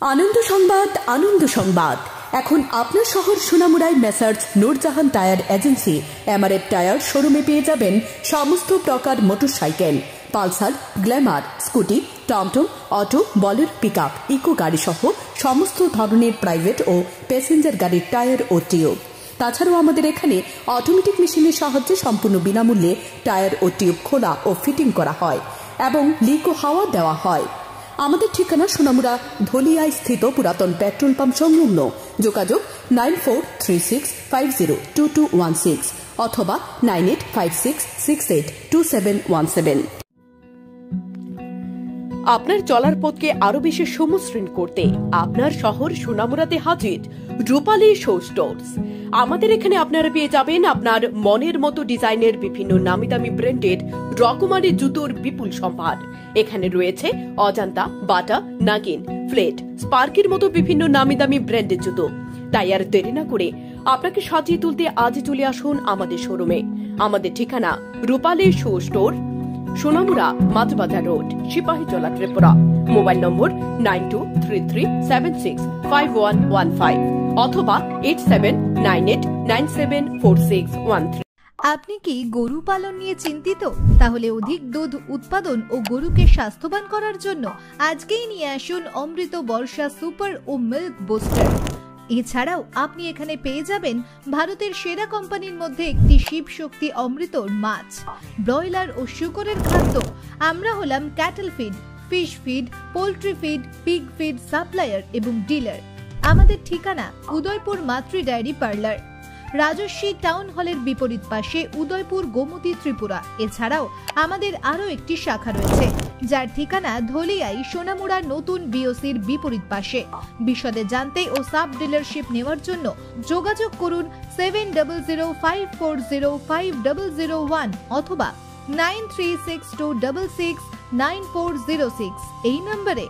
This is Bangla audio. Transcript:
আনন্দ সংবাদ, আনন্দ সংবাদ। এখন আপনার শহর সোনামুড়ায় messrs Nurjahan tyre agency MRF tyre শোরুমে পেয়ে যাবেন সমস্ত প্রকার মোটরসাইকেল, পালসার, গ্ল্যামার, স্কুটি, টমটম, অটো, বলেরো, পিকআপ, ইকো গাড়ি সহ সমস্ত ধরনের প্রাইভেট ও প্যাসেঞ্জার গাড়ির টায়ার ও টিউব। তাছাড়াও আমাদের এখানে অটোমেটিক মেশিনের সাহায্যে সম্পূর্ণ বিনামূল্যে টায়ার ও টিউব খোলা ও ফিটিং করা হয় এবং লিক ও হাওয়া দেওয়া হয়। আমাদের ঠিকানা সোনামুড়া ধলিয়ায় স্থিত পুরাতন পেট্রোল পাম্প সংলগ্ন। যোগাযোগ 9436502216 অথবা 9856682717। আপনার চলার পথকে আরো বেশি সমশ্রীণ করতে আপনার শহর সোনামুড়াতে হাজির রূপালী শো স্টোর্স। আমাদের এখানে আপনারা পেয়ে যাবেন আপনার মনের মতো ডিজাইনের বিভিন্ন নামি দামি ব্র্যান্ডেড রকমারি জুতোর বিপুল সম্ভার। এখানে রয়েছে অজান্তা, বাটা, নাগিন, ফ্লেট, স্পার্কের মতো বিভিন্ন নামি দামি ব্র্যান্ডের জুতো। তাই আর দেরি না করে আপনাকে সাজিয়ে তুলতে আজই চলে আসুন আমাদের শোরুমে। আমাদের ঠিকানা Rupali show store, Sonamura, Majhbazar road, Sepahijala, Tripura. Mobile number 9233765115 অথবা 8798974613। আপনি কি গরু পালন নিয়ে চিন্তিত? তাহলে অধিক দুধ উৎপাদন ও গরুকে স্বাস্থ্যবান করার জন্য আজকেই নিয়ে আসুন অমৃত বর্ষা সুপার ও মিল্ক বুস্টার। এছাড়াও আপনি এখানে পেয়ে যাবেন ভারতের সেরা কোম্পানির মধ্যে একটি শিব শক্তি অমৃতর মাছ, ব্রয়লার ও শুকরের খাদ্য। আমরা হলাম cattle feed, fish feed, poultry feed, pig feed supplier এবং ডিলার। আমাদের ঠিকানা উদয়পুর মাতৃ ডায়েরি পার্লার, রাজস্বী টাউন হলের বিপরীত পাশে, উদয়পুর, গোমতী, ত্রিপুরা। এছাড়াও আমাদের আরো একটি শাখা রয়েছে যার ঠিকানা ধলিয়াই, সোনামুড়া নতুন বিওসির বিপরীত পাশে। বিশদে জানতে ও সাব ডিলারশিপ নেওয়ার জন্য যোগাযোগ করুন 7005405001 অথবা 9362669406 এই নম্বরে।